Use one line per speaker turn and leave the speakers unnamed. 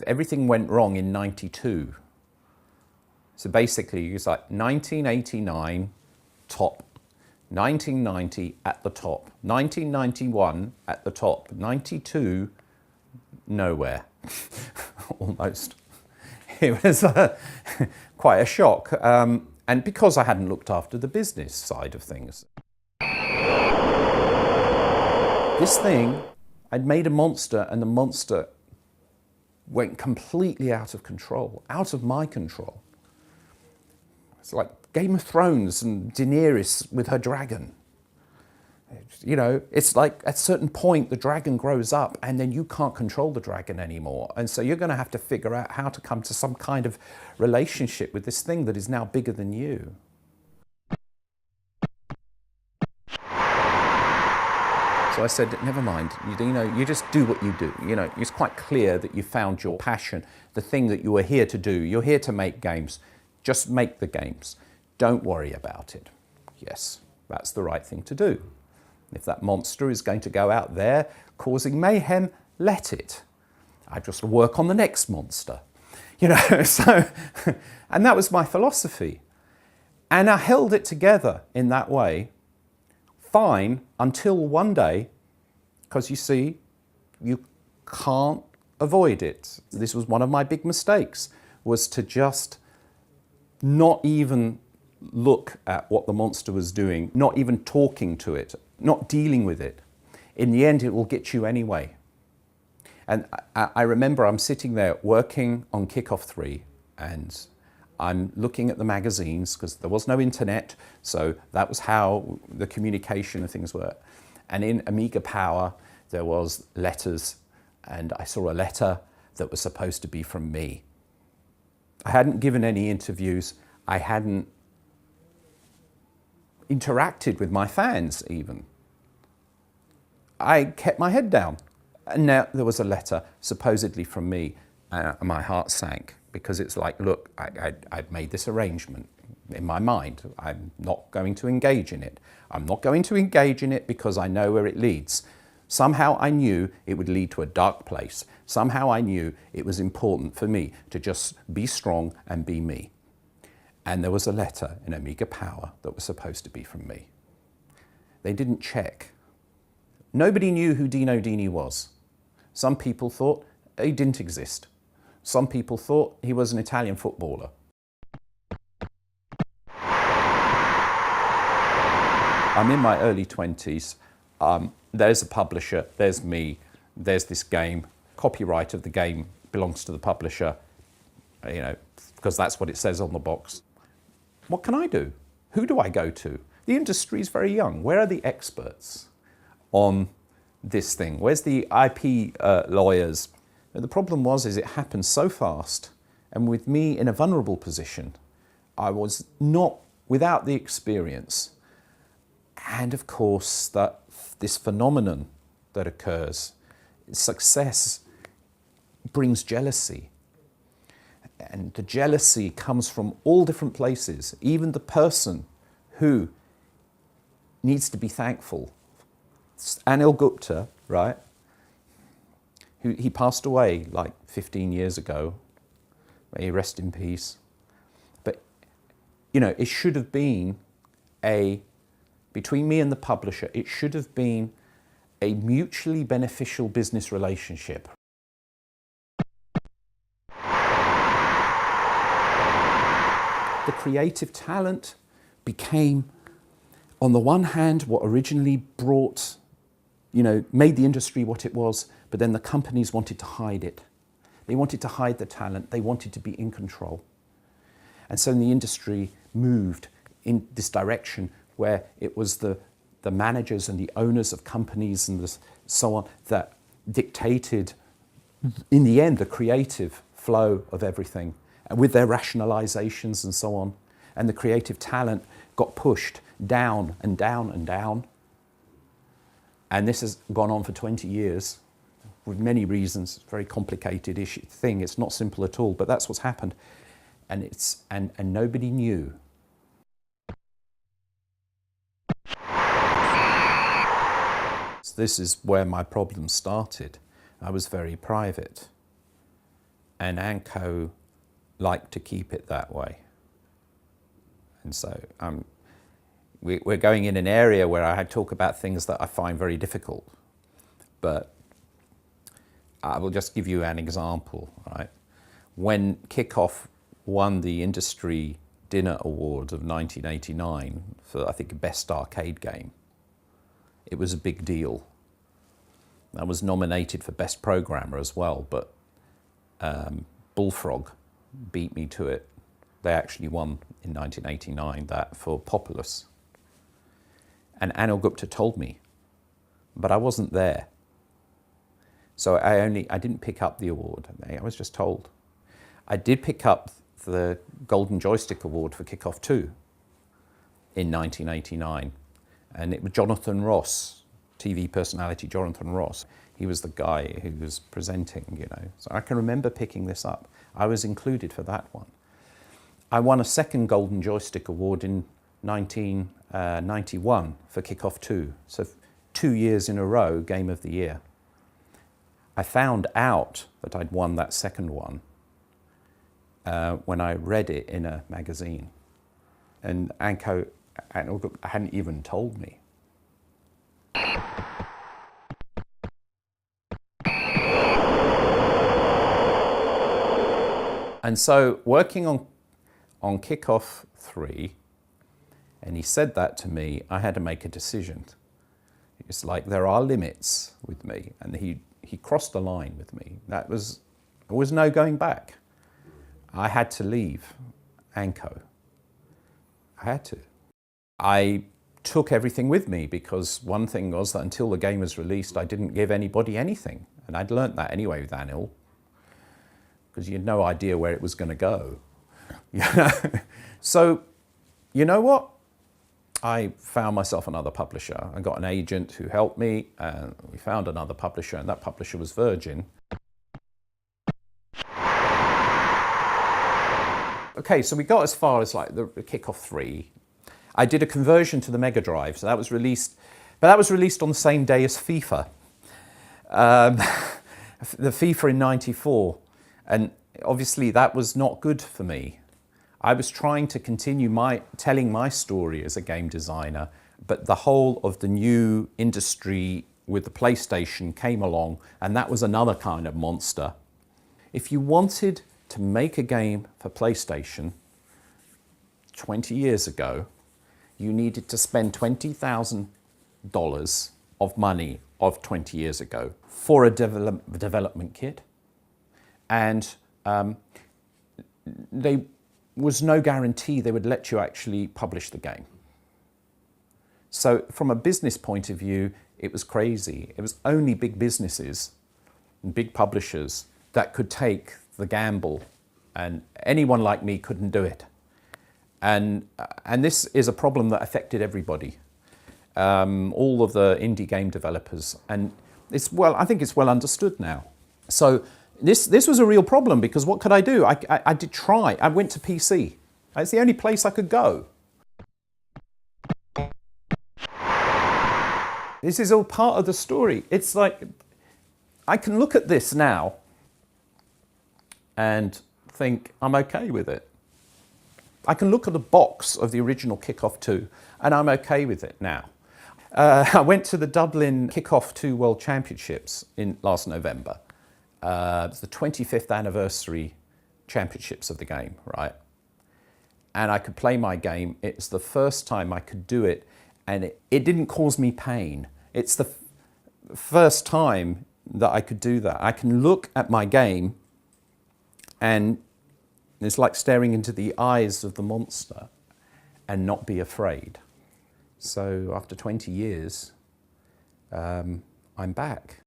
Everything went wrong in 92. So basically, it's like 1989, top. 1990 at the top. 1991 at the top. 92, nowhere. Almost. It was quite a shock. And because I hadn't looked after the business side of things. This thing, I'd made a monster, and the monster went completely out of control, out of my control. It's like Game of Thrones and Daenerys with her dragon. You know, it's like at a certain point the dragon grows up and then you can't control the dragon anymore. And so you're going to have to figure out how to come to some kind of relationship with this thing that is now bigger than you. So I said, never mind, you just do what you do. You know, it's quite clear that you found your passion, the thing that you were here to do. You're here to make games. Just make the games. Don't worry about it. Yes, that's the right thing to do. If that monster is going to go out there causing mayhem, let it. I just work on the next monster. You know, so, and that was my philosophy. And I held it together in that way, fine, until one day, because you see, you can't avoid it. This was one of my big mistakes, was to just not even look at what the monster was doing, not even talking to it, not dealing with it. In the end, it will get you anyway. And I remember I'm sitting there working on KickOff 3, and I'm looking at the magazines because there was no internet, so that was how the communication and things were. And in Amiga Power, there was letters, and I saw a letter that was supposed to be from me. I hadn't given any interviews. I hadn't interacted with my fans even. I kept my head down. And now there was a letter supposedly from me, and my heart sank, because it's like, look, I'd made this arrangement in my mind. I'm not going to engage in it. I'm not going to engage in it because I know where it leads. Somehow I knew it would lead to a dark place. Somehow I knew it was important for me to just be strong and be me. And there was a letter in Amiga Power that was supposed to be from me. They didn't check. Nobody knew who Dino Dini was. Some people thought he didn't exist. Some people thought he was an Italian footballer. I'm in my early 20s. There's a publisher, there's me, there's this game. Copyright of the game belongs to the publisher, you know, because that's what it says on the box. What can I do? Who do I go to? The industry is very young. Where are the experts on this thing? Where's the IP lawyers? And the problem was, it happened so fast, and with me in a vulnerable position, I was not without the experience. And of course, this phenomenon that occurs, success brings jealousy. And the jealousy comes from all different places. Even the person who needs to be thankful, Anil Gupta, right? He passed away like 15 years ago. May he rest in peace. But, you know, it should have been between me and the publisher, it should have been a mutually beneficial business relationship. The creative talent became, on the one hand, what originally brought, you know, made the industry what it was, but then the companies wanted to hide it. They wanted to hide the talent. They wanted to be in control. And so the industry moved in this direction where it was the managers and the owners of companies and so on that dictated, in the end, the creative flow of everything, and with their rationalizations and so on. And the creative talent got pushed down and down and down. And this has gone on for 20 years with many reasons. It's a very complicated thing. It's not simple at all, but that's what's happened. And nobody knew. So this is where my problem started. I was very private. and Anko like to keep it that way. And so we're going in an area where I talk about things that I find very difficult. But I will just give you an example, right? When KickOff won the Industry Dinner Award of 1989 for, I think, Best Arcade Game, it was a big deal. I was nominated for Best Programmer as well, but Bullfrog beat me to it. They actually won in 1989 that for Populous. And Anil Gupta told me, but I wasn't there. So I didn't pick up the award. I was just told. I did pick up the Golden Joystick Award for KickOff 2 in 1989. And it was Jonathan Ross, TV personality Jonathan Ross. He was the guy who was presenting, you know. So I can remember picking this up. I was included for that one. I won a second Golden Joystick Award in 1991 for KickOff 2. So 2 years in a row, Game of the Year. I found out that I'd won that second one when I read it in a magazine. And Anko hadn't even told me. And so working on KickOff 3, and he said that to me, I had to make a decision. It's like there are limits with me, and he crossed the line with me. There was no going back. I had to leave Anko. I had to. I took everything with me because one thing was that until the game was released, I didn't give anybody anything. And I'd learnt that anyway with Anil, because you had no idea where it was going to go. So, you know what? I found myself another publisher. I got an agent who helped me, and we found another publisher, and that publisher was Virgin. Okay, so we got as far as like the KickOff 3. I did a conversion to the Mega Drive, so that was released, but that was released on the same day as FIFA. The FIFA in '94, and obviously that was not good for me. I was trying to continue telling my story as a game designer, but the whole of the new industry with the PlayStation came along, and that was another kind of monster. If you wanted to make a game for PlayStation 20 years ago, you needed to spend $20,000 of money of 20 years ago for a development kit, and there was no guarantee they would let you actually publish the game. So from a business point of view, it was crazy. It was only big businesses and big publishers that could take the gamble, and anyone like me couldn't do it. And this is a problem that affected everybody, all of the indie game developers, and I think it's well understood now. So this was a real problem, because what could I do? I did try. I went to PC. It's the only place I could go. This is all part of the story. It's like, I can look at this now and think I'm okay with it. I can look at the box of the original KickOff 2 and I'm okay with it now. I went to the Dublin KickOff 2 World Championships last November. It's the 25th anniversary championships of the game, right? And I could play my game. It's the first time I could do it, and it didn't cause me pain. It's the first time that I could do that. I can look at my game, and it's like staring into the eyes of the monster and not be afraid. So after 20 years, I'm back.